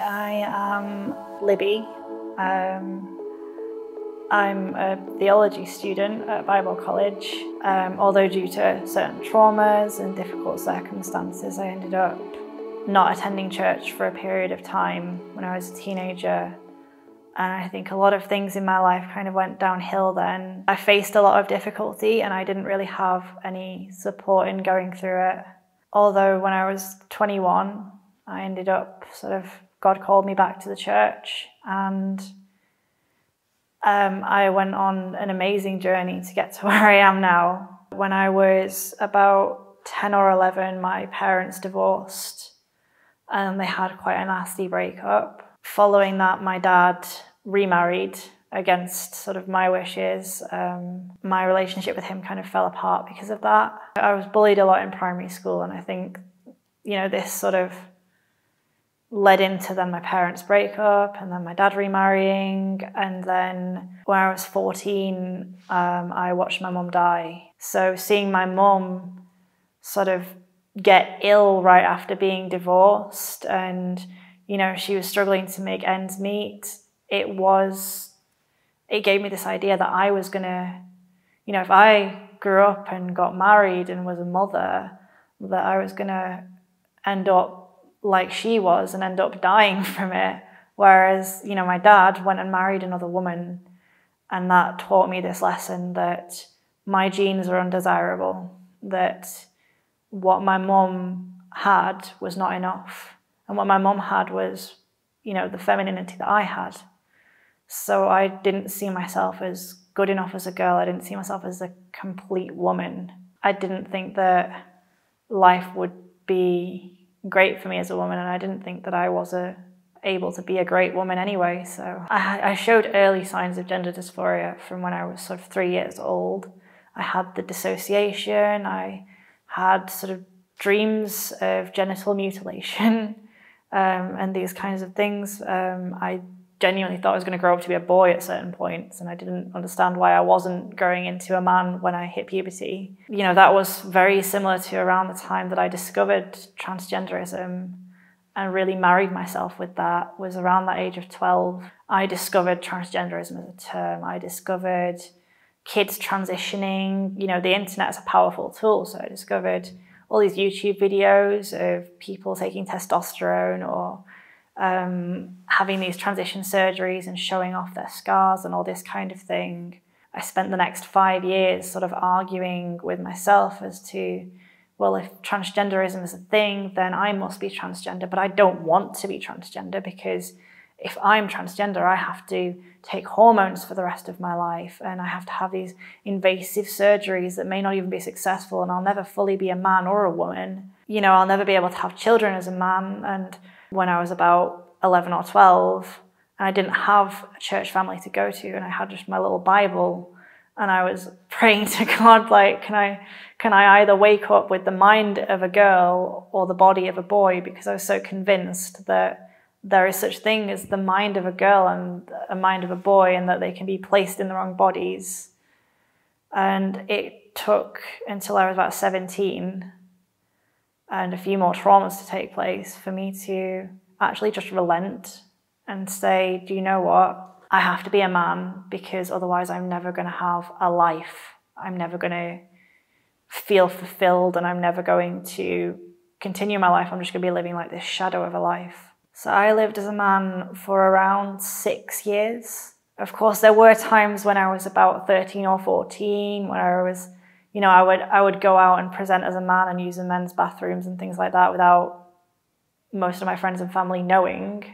I am Libby. I'm a theology student at Bible College. Although due to certain traumas and difficult circumstances, I ended up not attending church for a period of time when I was a teenager. And I think a lot of things in my life kind of went downhill then. I faced a lot of difficulty and I didn't really have any support in going through it. Although when I was 21, I ended up God called me back to the church, and I went on an amazing journey to get to where I am now. When I was about 10 or 11, my parents divorced and they had quite a nasty breakup. Following that, my dad remarried against my wishes. My relationship with him kind of fell apart because of that. I was bullied a lot in primary school, and I think, this led into then my parents' breakup and then my dad remarrying. And then when I was 14, I watched my mum die. So seeing my mum get ill right after being divorced, and she was struggling to make ends meet, it gave me this idea that I was gonna, if I grew up and got married and was a mother, that I was gonna end up like she was and end up dying from it. Whereas, my dad went and married another woman, and that taught me this lesson that my genes are undesirable, that what my mum had was not enough. And what my mum had was, the femininity that I had. So I didn't see myself as good enough as a girl. I didn't see myself as a complete woman. I didn't think that life would be great for me as a woman, and I didn't think that I was able to be a great woman anyway. So I showed early signs of gender dysphoria from when I was 3 years old. I had the dissociation, I had dreams of genital mutilation, and these kinds of things. I genuinely thought I was going to grow up to be a boy at certain points, and I didn't understand why I wasn't growing into a man when I hit puberty. That was very similar to around the time that I discovered transgenderism and really married myself with that, was around that age of 12. I discovered transgenderism as a term. I discovered kids transitioning. The internet is a powerful tool, so I discovered all these YouTube videos of people taking testosterone or having these transition surgeries and showing off their scars and all this kind of thing. I spent the next 5 years arguing with myself as to, well, if transgenderism is a thing, then I must be transgender, but I don't want to be transgender, because if I'm transgender, I have to take hormones for the rest of my life, and I have to have these invasive surgeries that may not even be successful, and I'll never fully be a man or a woman. I'll never be able to have children as a man. And when I was about 11 or 12, and I didn't have a church family to go to, and I had just my little Bible, and I was praying to God, can I either wake up with the mind of a girl or the body of a boy? Because I was so convinced that there is such thing as the mind of a girl and a mind of a boy, and that they can be placed in the wrong bodies. And it took until I was about 17 and a few more traumas to take place for me to actually just relent and say, do you know what? I have to be a man, because otherwise I'm never going to have a life. I'm never going to feel fulfilled, and I'm never going to continue my life. I'm just going to be living like this shadow of a life. So I lived as a man for around 6 years. Of course, there were times when I was about 13 or 14 where I was, I would go out and present as a man and use the men's bathrooms and things like that without most of my friends and family knowing.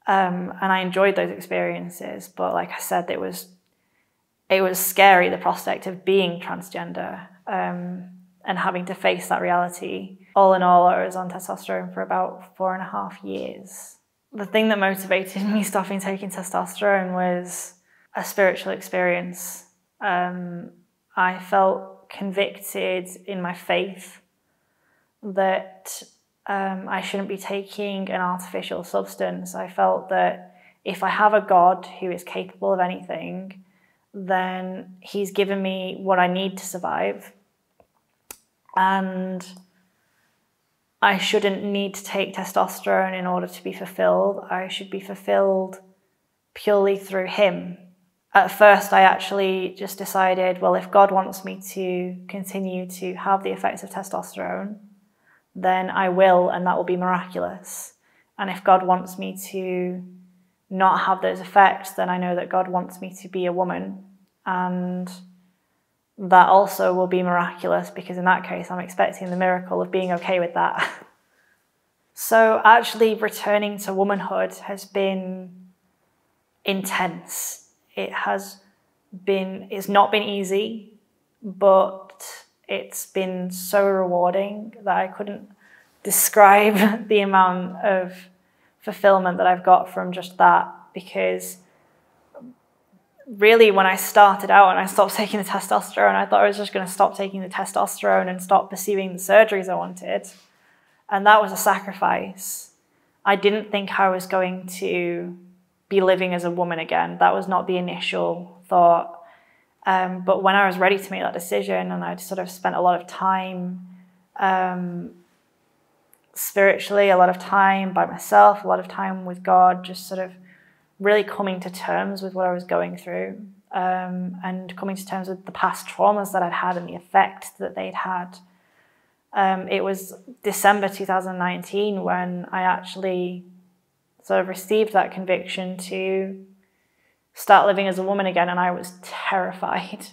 And I enjoyed those experiences, but like I said, it was scary, the prospect of being transgender, and having to face that reality. All in all, I was on testosterone for about 4.5 years. The thing that motivated me stopping taking testosterone was a spiritual experience. I felt convicted in my faith that I shouldn't be taking an artificial substance. I felt that if I have a God who is capable of anything, then he's given me what I need to survive. And I shouldn't need to take testosterone in order to be fulfilled. I should be fulfilled purely through him. At first, I actually just decided, well, if God wants me to continue to have the effects of testosterone, then I will, and that will be miraculous. And if God wants me to not have those effects, then I know that God wants me to be a woman, and that also will be miraculous, because in that case, I'm expecting the miracle of being okay with that. So actually returning to womanhood has been intense. It's not been easy, but it's been so rewarding that I couldn't describe the amount of fulfillment that I've got from just that. Because really, when I started out and I stopped taking the testosterone, I thought I was just going to stop taking the testosterone and stop pursuing the surgeries I wanted. And that was a sacrifice. I didn't think I was going to be living as a woman again. That was not the initial thought. But when I was ready to make that decision, and I'd sort of spent a lot of time spiritually, a lot of time by myself, a lot of time with God, just sort of really coming to terms with what I was going through, and coming to terms with the past traumas that I'd had and the effect that they'd had. It was December 2019 when I actually sort of received that conviction to start living as a woman again, and I was terrified.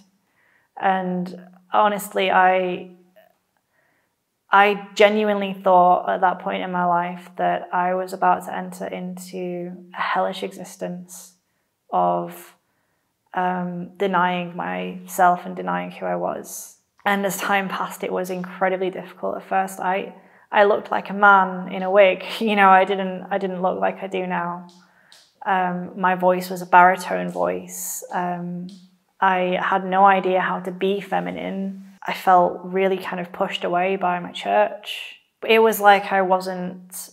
And honestly, I genuinely thought at that point in my life that I was about to enter into a hellish existence of denying myself and denying who I was. And as time passed, it was incredibly difficult. At first, I looked like a man in a wig. You know, I didn't look like I do now. My voice was a baritone voice. I had no idea how to be feminine. I felt really kind of pushed away by my church. It was like I wasn't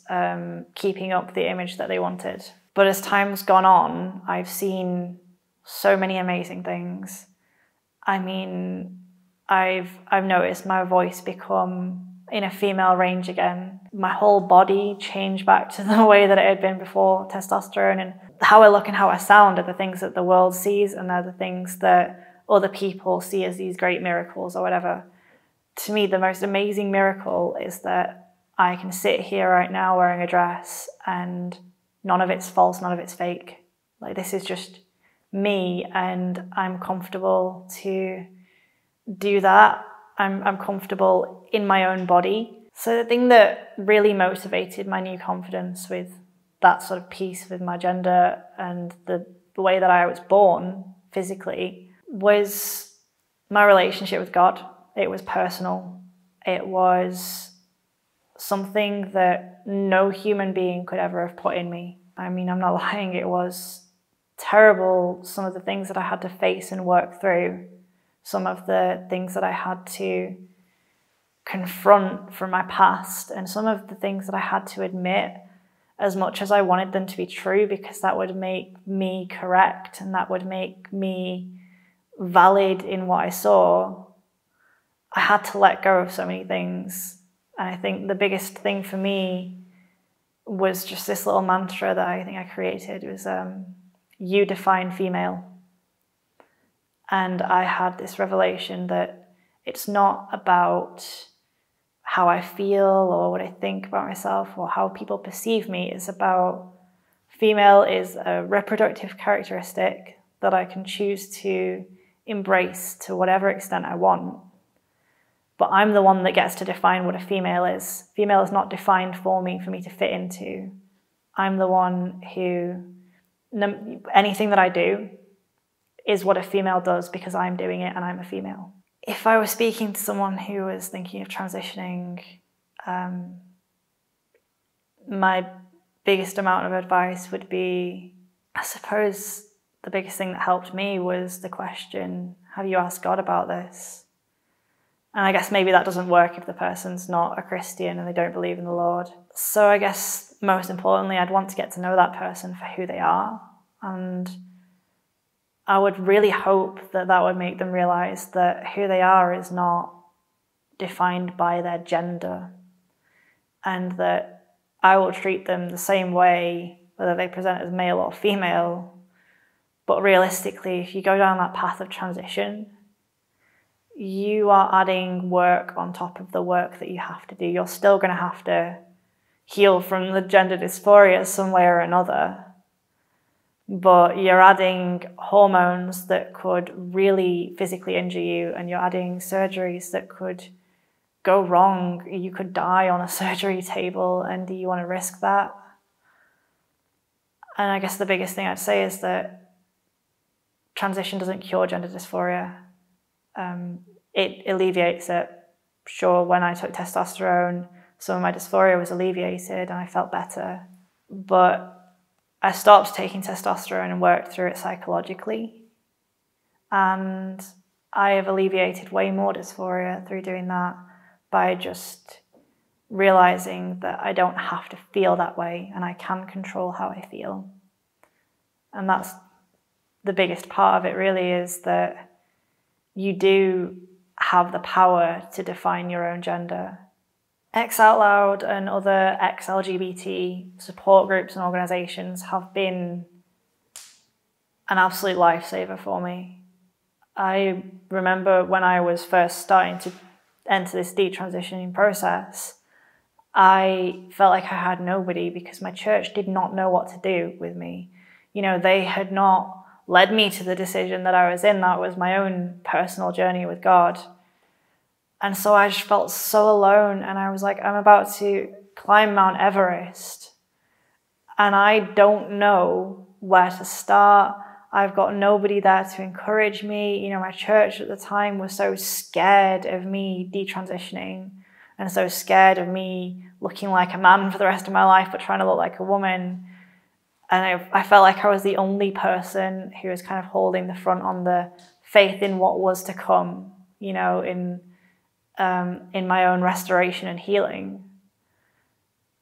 keeping up the image that they wanted. But as time's gone on, I've seen so many amazing things. I mean, I've noticed my voice become in a female range again. My whole body changed back to the way that it had been before testosterone, and how I look and how I sound are the things that the world sees, and are the things that other people see as these great miracles or whatever. To me, the most amazing miracle is that I can sit here right now wearing a dress and none of it's false, none of it's fake. Like, this is just me, and I'm comfortable to do that. I'm comfortable in my own body. So the thing that really motivated my new confidence with that sort of piece with my gender and the way that I was born physically was my relationship with God. It was personal. It was something that no human being could ever have put in me. I mean, I'm not lying, it was terrible, some of the things that I had to face and work through, some of the things that I had to confront from my past, and some of the things that I had to admit, as much as I wanted them to be true, because that would make me correct and that would make me valid in what I saw. I had to let go of so many things. And I think the biggest thing for me was just this little mantra that I think I created. It was, you define female. And I had this revelation that it's not about how I feel or what I think about myself or how people perceive me. It's about female is a reproductive characteristic that I can choose to embrace to whatever extent I want. But I'm the one that gets to define what a female is. Female is not defined for me to fit into. I'm the one who, anything that I do is what a female does because I'm doing it and I'm a female. If I was speaking to someone who was thinking of transitioning, my biggest amount of advice would be, I suppose the biggest thing that helped me was the question, have you asked God about this? And I guess maybe that doesn't work if the person's not a Christian and they don't believe in the Lord. So I guess most importantly, I'd want to get to know that person for who they are. And I would really hope that that would make them realize that who they are is not defined by their gender. and that I will treat them the same way, whether they present as male or female. But realistically, if you go down that path of transition, you are adding work on top of the work that you have to do. You're still going to have to heal from the gender dysphoria some way or another, but you're adding hormones that could really physically injure you, and you're adding surgeries that could go wrong. You could die on a surgery table, and do you want to risk that? And I guess the biggest thing I'd say is that transition doesn't cure gender dysphoria. It alleviates it. Sure, when I took testosterone, some of my dysphoria was alleviated and I felt better. But I stopped taking testosterone and worked through it psychologically. And I have alleviated way more dysphoria through doing that by just realizing that I don't have to feel that way and I can control how I feel. And that's the biggest part of it, really, is that you do have the power to define your own gender. X Out Loud and other ex-LGBT support groups and organisations have been an absolute lifesaver for me. I remember when I was first starting to enter this detransitioning process, I felt like I had nobody because my church did not know what to do with me. You know, they had not led me to the decision that I was in. That was my own personal journey with God. And so I just felt so alone, and I was like, I'm about to climb Mount Everest and I don't know where to start. I've got nobody there to encourage me. You know, my church at the time was so scared of me detransitioning and so scared of me looking like a man for the rest of my life but trying to look like a woman. And I felt like I was the only person who was kind of holding the front on the faith in what was to come, you know, in my own restoration and healing.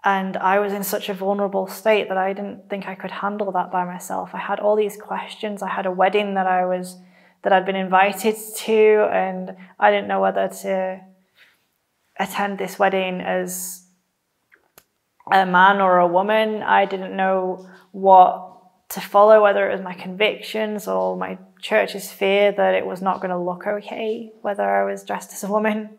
And I was in such a vulnerable state that I didn't think I could handle that by myself. I had all these questions. I had a wedding that I'd been invited to, and I didn't know whether to attend this wedding as a man or a woman. I didn't know what to follow, whether it was my convictions or my church's fear that it was not going to look okay whether I was dressed as a woman.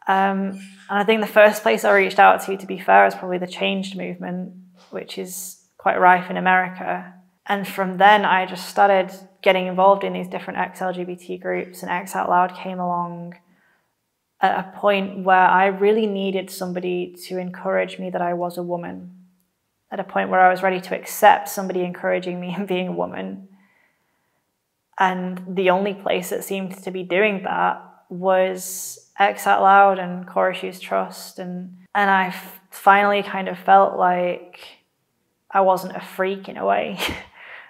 And I think the first place I reached out to be fair, is probably the Changed movement, which is quite rife in America. And from then I just started getting involved in these different ex-LGBT groups, and X Out Loud came along at a point where I really needed somebody to encourage me that I was a woman, at a point where I was ready to accept somebody encouraging me in being a woman. And the only place that seemed to be doing that was X Out Loud and Core Issues Trust. And I finally kind of felt like I wasn't a freak in a way.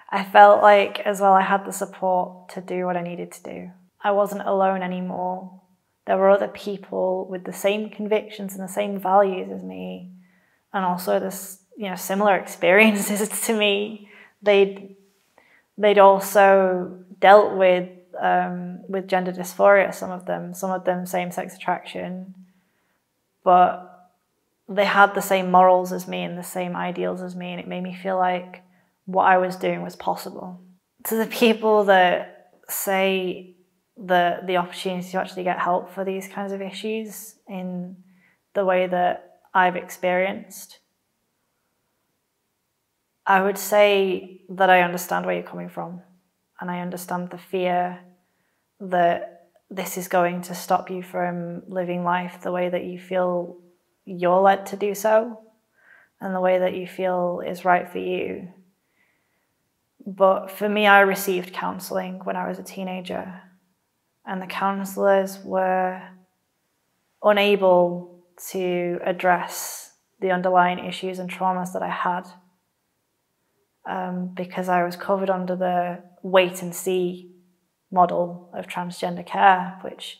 I felt like as well I had the support to do what I needed to do. I wasn't alone anymore. There were other people with the same convictions and the same values as me, and also this, you know, similar experiences to me. They'd also dealt with gender dysphoria, some of them same-sex attraction, but they had the same morals as me and the same ideals as me, and it made me feel like what I was doing was possible. To the people that say that the opportunity to actually get help for these kinds of issues in the way that I've experienced, I would say that I understand where you're coming from, and I understand the fear that this is going to stop you from living life the way that you feel you're led to do so, and the way that you feel is right for you. But for me, I received counselling when I was a teenager, and the counsellors were unable to address the underlying issues and traumas that I had, because I was covered under the wait and see model of transgender care, which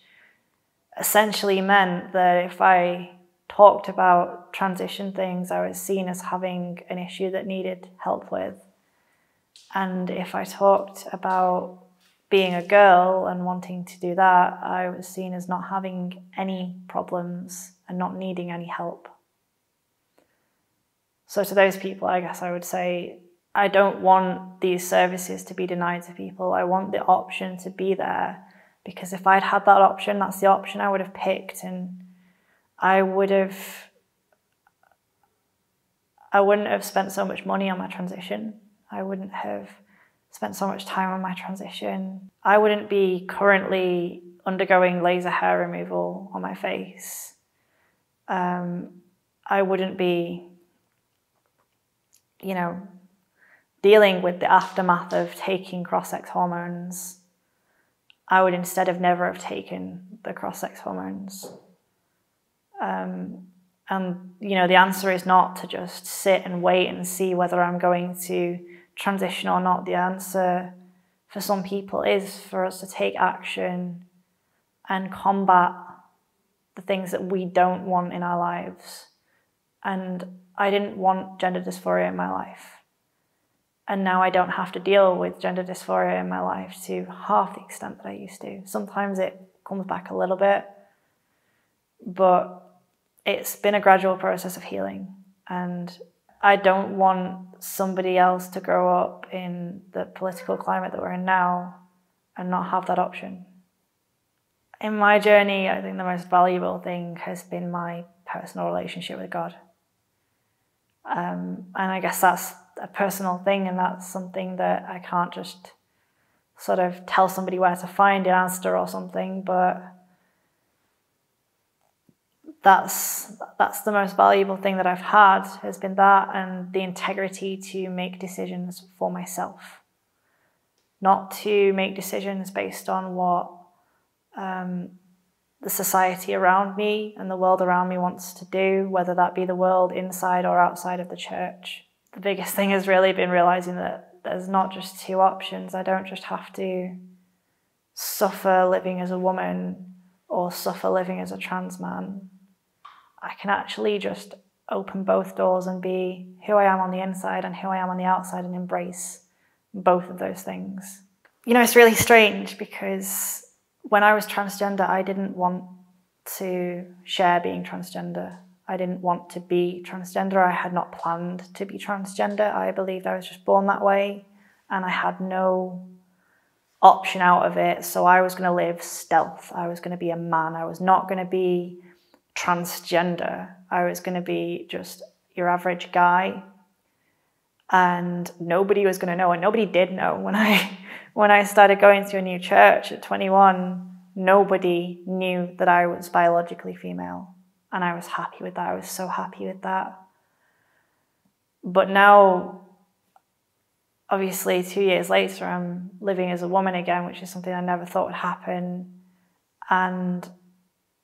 essentially meant that if I talked about transition things, I was seen as having an issue that needed help with. And if I talked about being a girl and wanting to do that, I was seen as not having any problems and not needing any help. So to those people, I guess I would say, I don't want these services to be denied to people. I want the option to be there, because if I'd had that option, that's the option I would have picked, and I wouldn't have spent so much money on my transition. I wouldn't have spent so much time on my transition. I wouldn't be currently undergoing laser hair removal on my face. I wouldn't be, dealing with the aftermath of taking cross-sex hormones. I would instead have never have taken the cross-sex hormones. And, the answer is not to just sit and wait and see whether I'm going to transition or not. The answer for some people is for us to take action and combat the things that we don't want in our lives. And I didn't want gender dysphoria in my life. And now I don't have to deal with gender dysphoria in my life to half the extent that I used to. Sometimes it comes back a little bit, but it's been a gradual process of healing. And I don't want somebody else to grow up in the political climate that we're in now and not have that option. In my journey, I think the most valuable thing has been my personal relationship with God. And I guess that's a personal thing, and that's something that I can't just sort of tell somebody where to find an answer or something, but that's the most valuable thing that I've had, has been that, and the integrity to make decisions for myself. Not to make decisions based on what the society around me and the world around me wants to do, whether that be the world inside or outside of the church. The biggest thing has really been realizing that there's not just two options. I don't just have to suffer living as a woman or suffer living as a trans man. I can actually just open both doors and be who I am on the inside and who I am on the outside, and embrace both of those things. It's really strange, because when I was transgender, I didn't want to share being transgender. I didn't want to be transgender. I had not planned to be transgender. I believed I was just born that way, and I had no option out of it. So I was going to live stealth. I was going to be a man. I was not going to be transgender. I was going to be just your average guy, and nobody was going to know, and nobody did know. When I started going to a new church at 21, nobody knew that I was biologically female, and I was happy with that. I was so happy with that. But now, obviously 2 years later, I'm living as a woman again, which is something I never thought would happen, and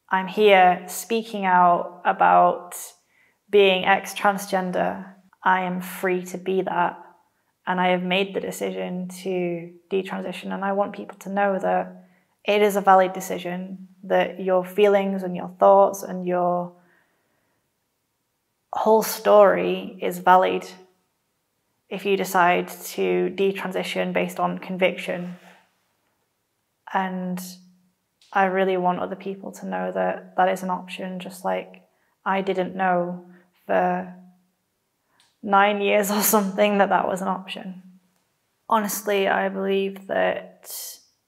I'm here speaking out about being ex-transgender. I am free to be that, and I have made the decision to detransition, and I want people to know that it is a valid decision, that your feelings and your thoughts and your whole story is valid if you decide to detransition based on conviction. And I really want other people to know that that is an option, just like I didn't know for 9 years or something that was an option. Honestly, I believe that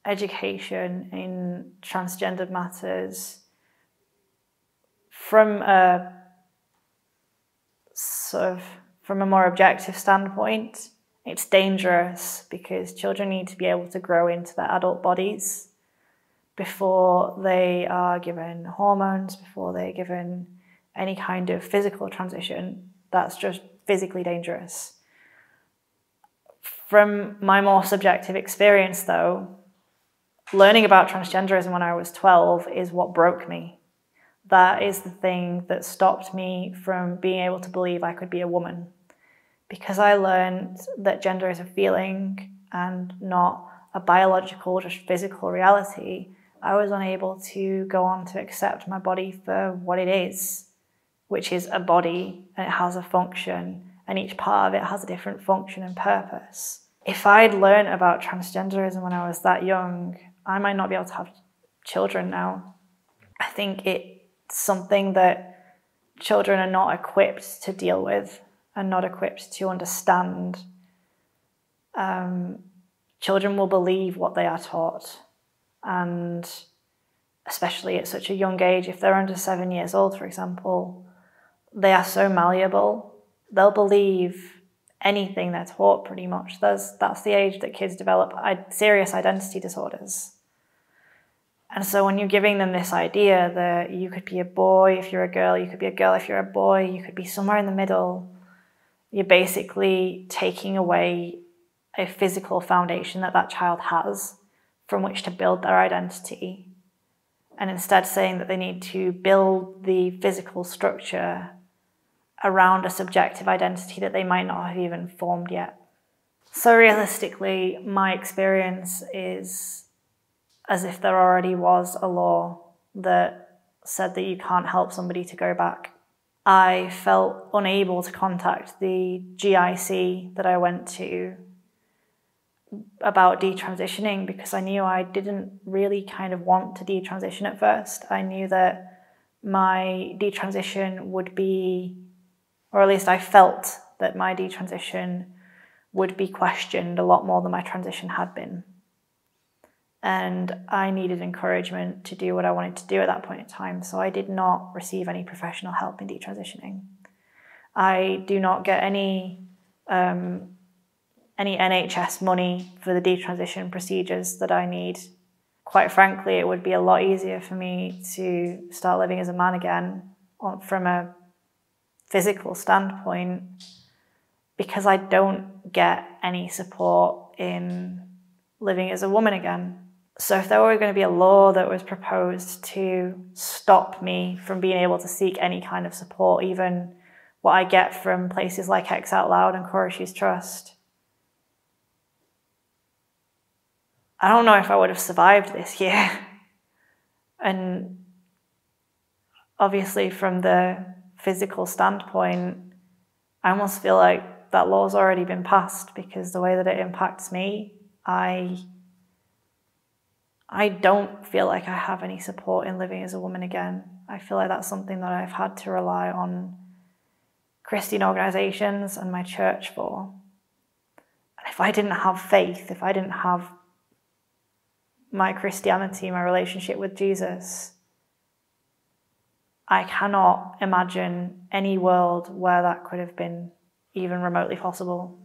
education in transgender matters, from a more objective standpoint, it's dangerous, because children need to be able to grow into their adult bodies before they are given hormones, before they're given any kind of physical transition. That's just physically dangerous. From my more subjective experience, though, learning about transgenderism when I was 12 is what broke me. That is the thing that stopped me from being able to believe I could be a woman. Because I learned that gender is a feeling and not a biological, just physical reality, I was unable to go on to accept my body for what it is, which is a body, and it has a function, and each part of it has a different function and purpose. If I'd learned about transgenderism when I was that young, I might not be able to have children now. I think it's something that children are not equipped to deal with, and not equipped to understand, children will believe what they are taught. And especially at such a young age, if they're under 7 years old, for example, they are so malleable. They'll believe anything they're taught pretty much. That's the age that kids develop serious identity disorders. And so when you're giving them this idea that you could be a boy if you're a girl, you could be a girl if you're a boy, you could be somewhere in the middle, you're basically taking away a physical foundation that that child has from which to build their identity. And instead saying that they need to build the physical structure around a subjective identity that they might not have even formed yet. So realistically, my experience is as if there already was a law that said that you can't help somebody to go back. I felt unable to contact the GIC that I went to about detransitioning because I knew I didn't really kind of want to detransition at first. I knew that my detransition would be, or at least I felt that my detransition would be questioned a lot more than my transition had been. And I needed encouragement to do what I wanted to do at that point in time. So I did not receive any professional help in detransitioning. I do not get any NHS money for the detransition procedures that I need. Quite frankly, it would be a lot easier for me to start living as a man again from a physical standpoint because I don't get any support in living as a woman again. So if there were going to be a law that was proposed to stop me from being able to seek any kind of support, even what I get from places like X Out Loud and Chorish's Trust, I don't know if I would have survived this year. And obviously from the physical standpoint, I almost feel like that law's already been passed because the way that it impacts me, I don't feel like I have any support in living as a woman again. I feel like that's something that I've had to rely on Christian organisations and my church for. And if I didn't have faith, if I didn't have my Christianity, my relationship with Jesus, I cannot imagine any world where that could have been even remotely possible.